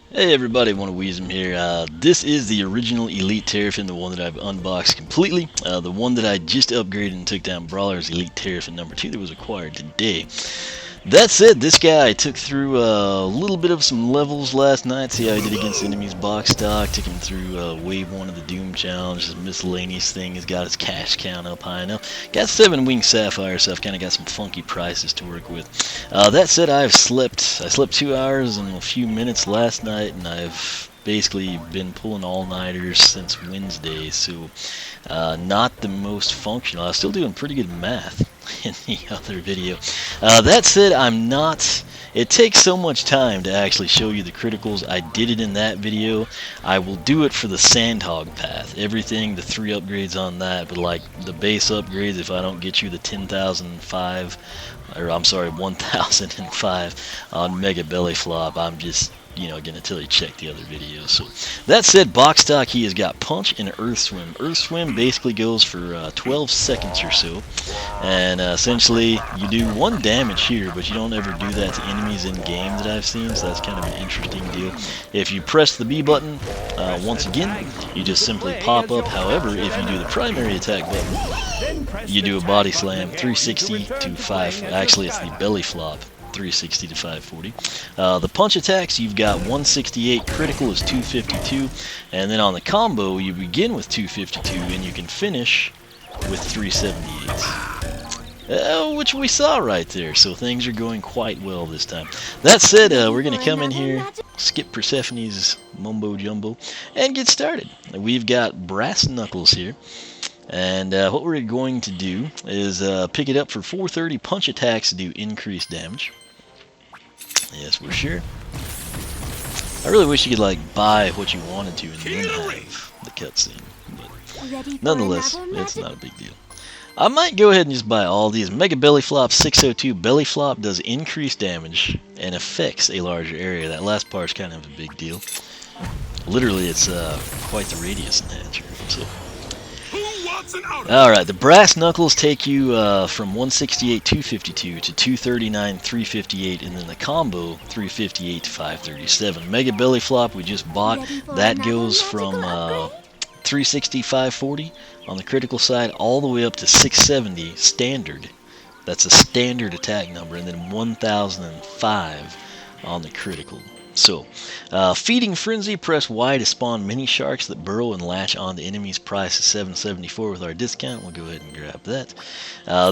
Hey everybody, One of Weezem here. This is the original Elie Terrafin, the one that I've unboxed completely. The one that I just upgraded and took down Brawler's Elie Terrafin number 2 that was acquired today. That said, this guy I took through a little bit of some levels last night, see how he did against enemies box stock, took him through wave 1 of the Doom Challenge, this miscellaneous thing, he's got his cash count up high now. Got 7 Wing Sapphire, so I've kind of got some funky prices to work with. That said, I slept 2 hours and a few minutes last night, and I've basically been pulling all-nighters since Wednesday, so not the most functional. I was still doing pretty good math in the other video. That said, it takes so much time to actually show you the criticals. I did it in that video. I will do it for the Sandhog path. Everything, the 3 upgrades on that, but like the base upgrades, if I don't get you the 10,005, or I'm sorry, 1,005 on Mega Belly Flop, I'm just gonna tell you check the other videos. So that said, box stock, he has got Punch and Earth Swim. Earth Swim basically goes for 12 seconds or so, and essentially you do 1 damage here, but you don't ever do that to enemies in game that I've seen, so that's kind of an interesting deal. If you press the B button once again, you just simply pop up. However, if you do the primary attack button, you do a body slam 360 to 5, actually it's the belly flop 360 to 540. The punch attacks, you've got 168, critical is 252, and then on the combo you begin with 252 and you can finish with 378. Which we saw right there, so things are going quite well this time. That said, we're going to come in here, skip Persephone's mumbo jumbo, and get started. We've got Brass Knuckles here. And what we're going to do is pick it up for 430. Punch attacks do increased damage. Yes, we're sure. I really wish you could like buy what you wanted to and then have the cutscene, but nonetheless, it's not a big deal. I might go ahead and just buy all these. Mega Belly Flop 602. Belly Flop does increased damage and affects a larger area. That last part's kind of a big deal. Literally, it's quite the radius enhancer. So. Alright, the Brass Knuckles take you from 168 252 to 239 358, and then the combo 358 to 537. Mega Belly Flop we just bought, that goes from 360 540 on the critical side all the way up to 670 standard. That's a standard attack number, and then 1005 on the critical. So, Feeding Frenzy, press Y to spawn mini sharks that burrow and latch onto enemies. Price is $7.74 with our discount. We'll go ahead and grab that.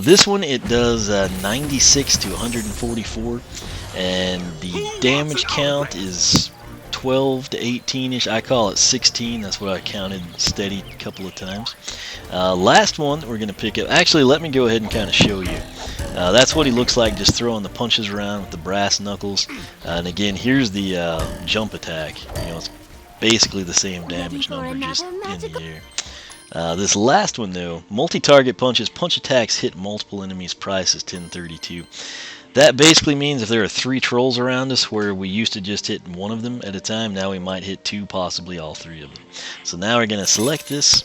This one, it does 96 to 144, and the damage count is 12 to 18-ish. I call it 16. That's what I counted steady a couple of times. Last one we're going to pick up. Actually, let me go ahead and kind of show you. That's what he looks like, just throwing the punches around with the Brass Knuckles. And again, here's the jump attack. It's basically the same damage number, just in the air. This last one, though, multi-target punches. Punch attacks hit multiple enemies. Price is $10.32. That basically means if there are 3 trolls around us, where we used to just hit one of them at a time, now we might hit 2, possibly all 3 of them. So now we're going to select this.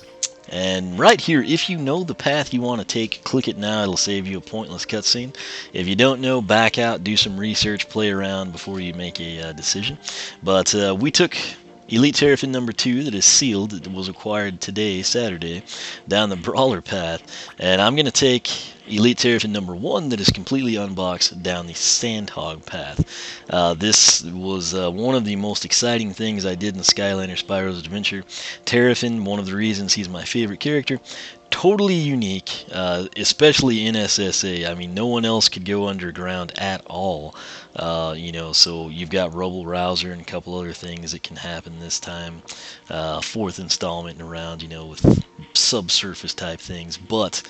And right here, if you know the path you want to take, click it now. It'll save you a pointless cutscene. If you don't know, back out, do some research, play around before you make a decision. But we took Elie Terrafin number 2 that is sealed, that was acquired today, Saturday, down the Brawler path. And I'm going to take Elie Terrafin number 1 that is completely unboxed down the Sandhog path. This was one of the most exciting things I did in Skylanders Spyro's Adventure. Terrafin, one of the reasons he's my favorite character. Totally unique, especially in SSA. I mean, no one else could go underground at all. So you've got Rubble Rouser and a couple other things that can happen this time. 4th installment around, with subsurface type things. But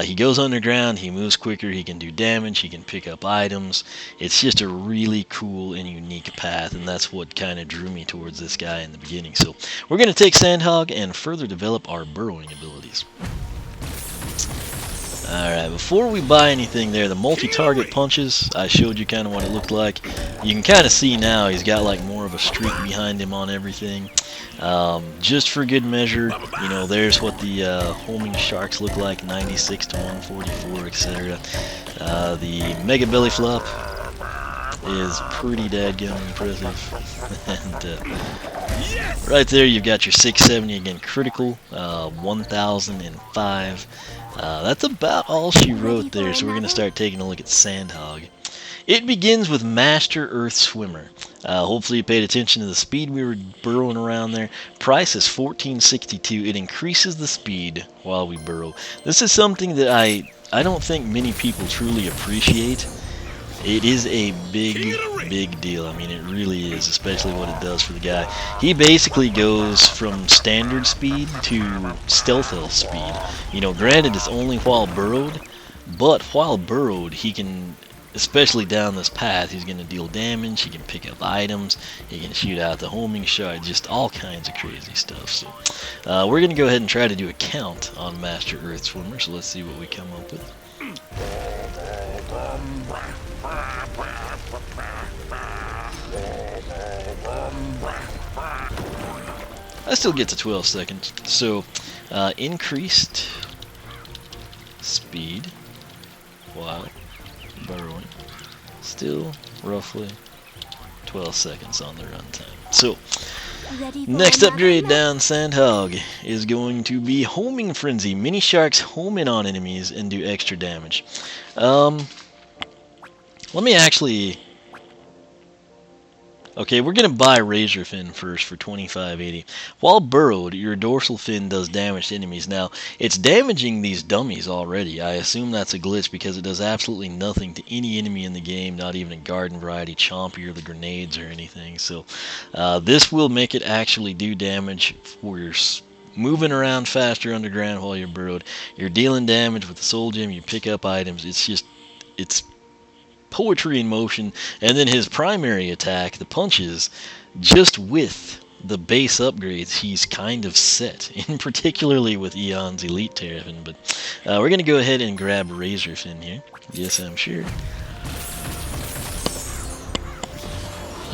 he goes underground, he moves quicker, he can do damage, he can pick up items. It's just a really cool and unique path, and that's what kind of drew me towards this guy in the beginning. So we're going to take Sandhog and further develop our burrowing abilities. Alright, before we buy anything there, the multi-target punches, I showed you kind of what it looked like. You can kind of see now he's got like more of a streak behind him on everything. Just for good measure, there's what the homing sharks look like, 96 to 144, etc. The Mega Belly Flop, is pretty dadgum impressive. And right there you've got your 670 again critical, 1005. That's about all she wrote there, so we're going to start taking a look at Sandhog. It begins with Master Earth Swimmer. Hopefully you paid attention to the speed we were burrowing around there. Price is $14.62. It increases the speed while we burrow. This is something that I don't think many people truly appreciate. It is a big deal. I mean, it really is, especially what it does for the guy. He basically goes from standard speed to stealth elf speed. You know, granted it's only while burrowed, but while burrowed he can, especially down this path, he's going to deal damage, he can pick up items, he can shoot out the homing shot, just all kinds of crazy stuff. So we're going to go ahead and try to do a count on Master Earth Swimmer, so let's see what we come up with. I still get to 12 seconds, so increased speed while burrowing, still roughly 12 seconds on the runtime. So next upgrade down Sandhog is going to be Homing Frenzy. Mini sharks home in on enemies and do extra damage. Let me actually... Okay, we're going to buy Razor Fin first for $25.80. While burrowed, your dorsal fin does damage to enemies. Now, it's damaging these dummies already. I assume that's a glitch because it does absolutely nothing to any enemy in the game, not even a garden variety chompy or the grenades or anything. So, this will make it actually do damage for your moving around faster underground while you're burrowed. You're dealing damage with the soul gem, you pick up items. It's poetry in motion. And then his primary attack, the punches, just with the base upgrades, he's kind of set, in particularly with Eon's Elie Terrafin. But we're going to go ahead and grab Razor Fin here. Yes, I'm sure.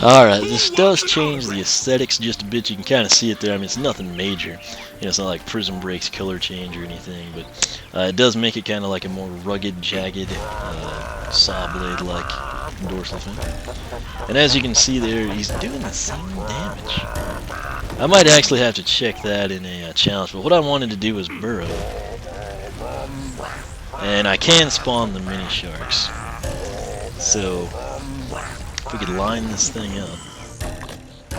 Alright, this does change the aesthetics just a bit. You can kind of see it there. I mean, it's nothing major. You know, it's not like Prism Break's color change or anything, but it does make it kind of like a more rugged, jagged, saw blade-like dorsal fin. And as you can see there, he's doing the same damage. I might actually have to check that in a challenge, but what I wanted to do was burrow. And I can spawn the mini sharks. So if we could line this thing up.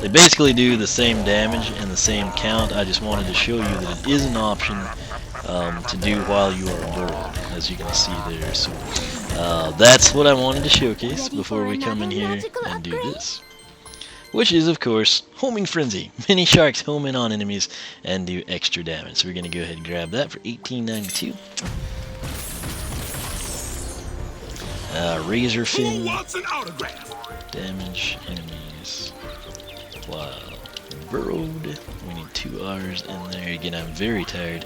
They basically do the same damage and the same count. I just wanted to show you that it is an option to do while you are burrowed, as you can see there. So that's what I wanted to showcase before we come in here and do this. Which is, of course, Homing Frenzy. Mini sharks home in on enemies and do extra damage. So we're going to go ahead and grab that for $18.92. Razor Fin. Damage enemies while burrowed. We need 2 R's in there. Again, I'm very tired.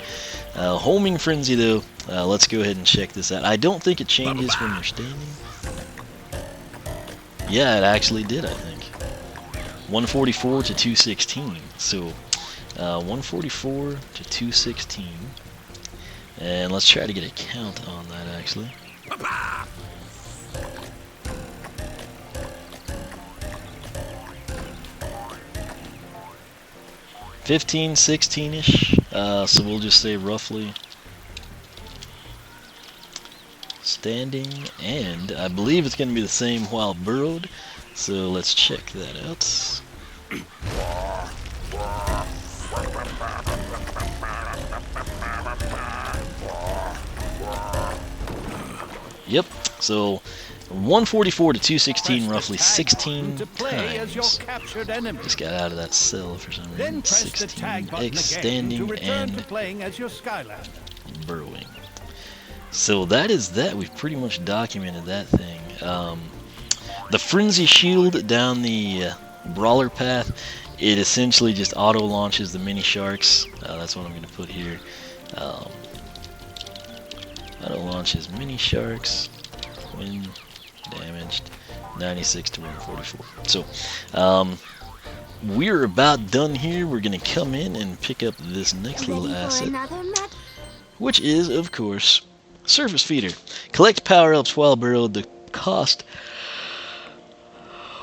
Homing Frenzy, though. Let's go ahead and check this out. I don't think it changes when you're standing. Yeah, it actually did, I think. 144 to 216. So, 144 to 216. And let's try to get a count on that, actually. 15, 16-ish, so we'll just say roughly standing, and I believe it's going to be the same while burrowed, so let's check that out. Yep, so 144 to 216, roughly 16 times. Just got out of that cell for some reason. 16 standing and burrowing. So that is that. We've pretty much documented that thing. The Frenzy Shield down the Brawler path, it essentially just auto-launches the mini sharks. That's what I'm going to put here. Auto-launches mini sharks when damaged, 96 to 144. So, we're about done here. We're going to come in and pick up this next little asset, which is, of course, Surface Feeder. Collect power-ups while burrowed. The cost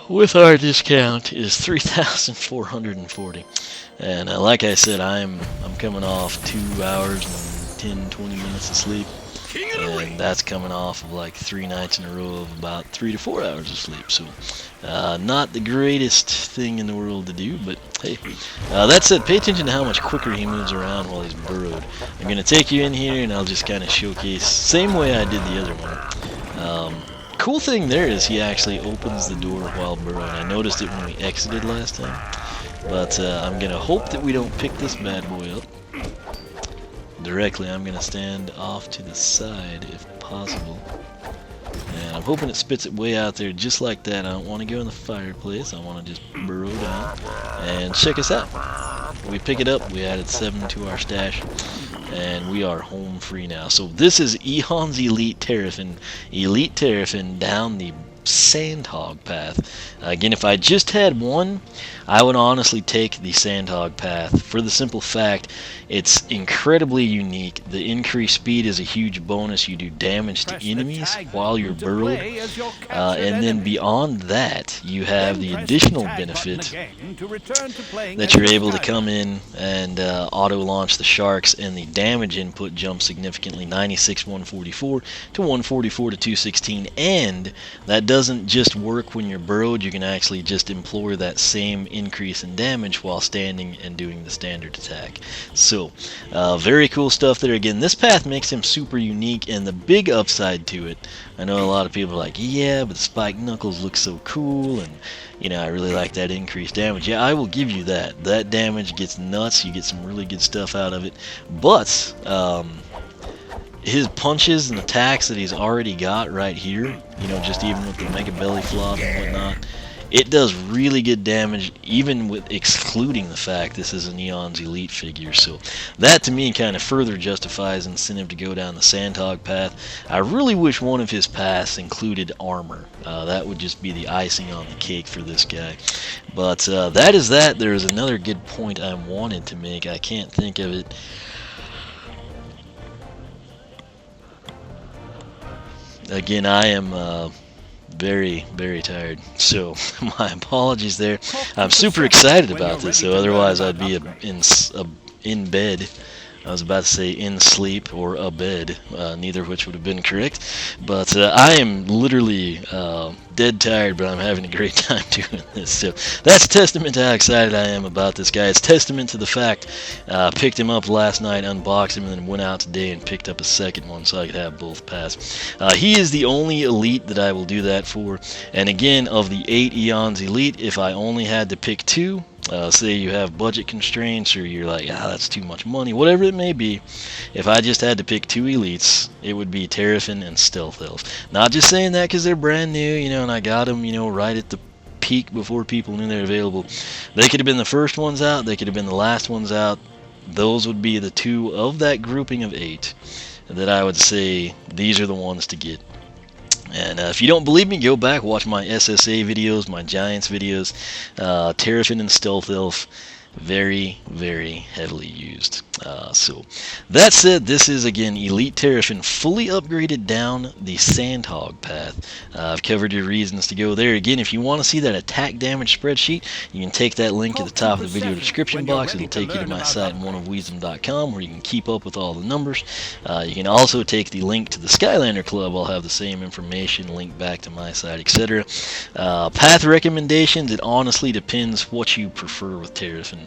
with our discount is 3,440. And like I said, I'm coming off 2 hours and 10-20 minutes of sleep, and that's coming off of like 3 nights in a row of about 3 to 4 hours of sleep. So not the greatest thing in the world to do, but hey. That said, pay attention to how much quicker he moves around while he's burrowed. I'm going to take you in here and I'll just kind of showcase, same way I did the other one. Cool thing there is he actually opens the door while burrowing. I noticed it when we exited last time. But I'm going to hope that we don't pick this bad boy up directly. I'm going to stand off to the side if possible. And I'm hoping it spits it way out there just like that. I don't want to go in the fireplace. I want to just burrow down. And check us out. We pick it up. We added 7 to our stash. And we are home free now. So this is Eon's Elie Terrafin. Elie Terrafin down the Sandhog path. Again, if I just had one, I would honestly take the Sandhog path for the simple fact it's incredibly unique. The increased speed is a huge bonus. You do damage to enemies while you're burrowed, and then beyond that you have the additional benefit that you're able to come in and auto launch the sharks, and the damage input jumps significantly, 96 144 to 144 to 216, and that doesn't just work when you're burrowed. You can actually just employ that same increase in damage while standing and doing the standard attack. So very cool stuff there. Again, this path makes him super unique, and the big upside to it, I know a lot of people are like, yeah, but the spiked knuckles look so cool, and you know, I really like that increased damage. Yeah, I will give you that. That damage gets nuts. You get some really good stuff out of it. But his punches and attacks that he's already got right here, you know, just even with the mega belly flop and whatnot, it does really good damage, even with excluding the fact this is an Eon's Elite figure. So that to me kind of further justifies incentive to go down the Sandhog path. I really wish one of his paths included armor. That would just be the icing on the cake for this guy. But that is that. There's another good point I wanted to make. I can't think of it. Again, I am very, very tired, so my apologies there. I'm super excited about this, so otherwise I'd be in bed. I was about to say in sleep or abed, neither of which would have been correct. But I am literally dead tired, but I'm having a great time doing this. So that's a testament to how excited I am about this guy. It's testament to the fact picked him up last night, unboxed him, and then went out today and picked up a second one so I could have both paths. He is the only Elite that I will do that for. And again, of the 8 Eon's Elite, if I only had to pick 2, say you have budget constraints, or you're like, that's too much money, whatever it may be, if I just had to pick 2 elites, it would be Terrafin and Stealth Elf. Not just saying that because they're brand new, you know, and I got them, you know, right at the peak before people knew they're available. They could have been the first ones out, they could have been the last ones out. Those would be the 2 of that grouping of 8 that I would say these are the ones to get. And if you don't believe me, go back, watch my SSA videos, my Giants videos. Terrafin and Stealth Elf, very, very heavily used. So that said, this is again Elie Terrafin, fully upgraded down the Sandhog path. I've covered your reasons to go there. Again, if you want to see that attack damage spreadsheet, you can take that link at the top of the video description box. It'll take you to my site, oneofwisdom.com, where you can keep up with all the numbers. You can also take the link to the Skylander Club. I'll have the same information, link back to my site, etc. Path recommendations, it honestly depends what you prefer with Terrafin.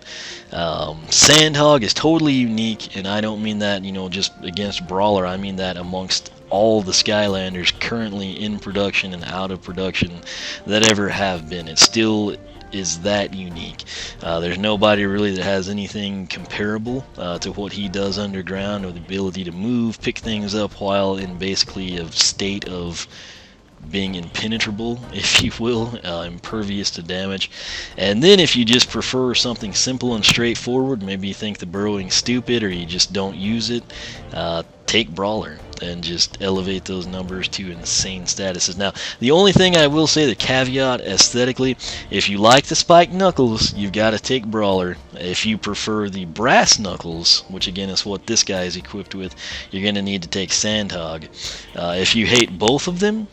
Sandhog is totally unique, and I don't mean that, you know, just against Brawler. I mean that amongst all the Skylanders currently in production and out of production that ever have been. It still is that unique. There's nobody really that has anything comparable to what he does underground, or the ability to move, pick things up while in basically a state of being impenetrable, if you will, impervious to damage. And then if you just prefer something simple and straightforward, maybe you think the burrowing's stupid or you just don't use it, take Brawler and just elevate those numbers to insane statuses. Now, the only thing I will say, the caveat aesthetically, if you like the spiked knuckles, you've got to take Brawler. If you prefer the brass knuckles, which again is what this guy is equipped with, you're going to need to take Sandhog. If you hate both of them,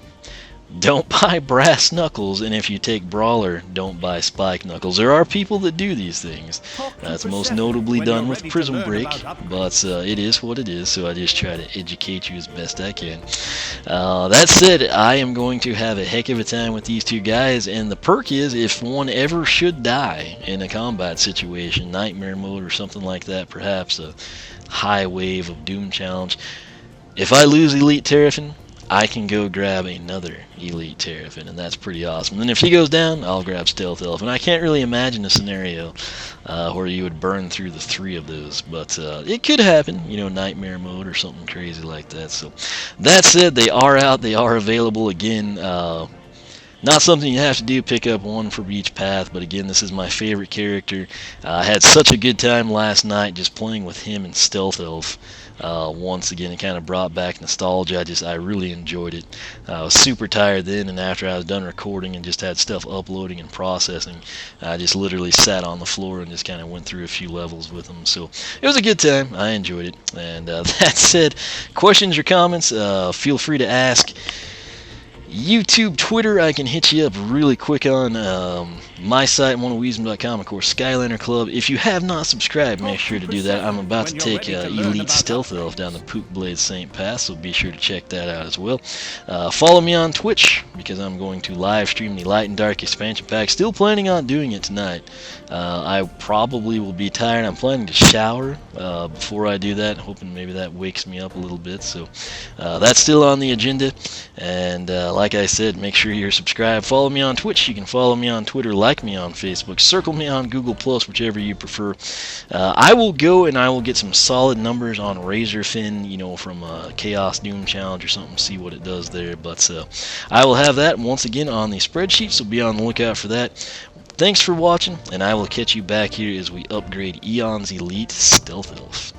don't buy Brass Knuckles, and if you take Brawler, don't buy Spike Knuckles. There are people that do these things. That's most notably done with Prism Break, but it is what it is, so I just try to educate you as best I can. That said, I am going to have a heck of a time with these two guys, and the perk is if one ever should die in a combat situation, Nightmare Mode or something like that, perhaps a high wave of Doom Challenge, if I lose Elie Terrafin, I can go grab another Elie Terrafin, and that's pretty awesome. And if he goes down, I'll grab Stealth Elf. And I can't really imagine a scenario where you would burn through the 3 of those, but it could happen, you know, Nightmare Mode or something crazy like that. So that said, they are out, they are available again. Not something you have to do, pick up one for each path, but again, this is my favorite character. I had such a good time last night just playing with him and Stealth Elf. Once again, it kind of brought back nostalgia. I really enjoyed it. I was super tired then, and after I was done recording and just had stuff uploading and processing, I just literally sat on the floor and just kind of went through a few levels with them. So it was a good time. I enjoyed it. And that said, questions or comments, feel free to ask. YouTube, Twitter, I can hit you up really quick on my site, oneofweezem.com, of course, Skylander Club. If you have not subscribed, make sure to do that. I'm about to take Elite Stealth Elf down the Poop Blade St. Pass, so be sure to check that out as well. Follow me on Twitch, because I'm going to live stream the Light and Dark expansion pack. Still planning on doing it tonight. I probably will be tired. I'm planning to shower before I do that, hoping maybe that wakes me up a little bit. So that's still on the agenda. And like I said, make sure you're subscribed. Follow me on Twitch. You can follow me on Twitter, like me on Facebook, circle me on Google+, whichever you prefer. I will go and I will get some solid numbers on Razorfin, you know, from Chaos Doom Challenge or something, see what it does there. But I will have that once again on the spreadsheet, so be on the lookout for that. Thanks for watching, and I will catch you back here as we upgrade Eon's Elite Stealth Elf.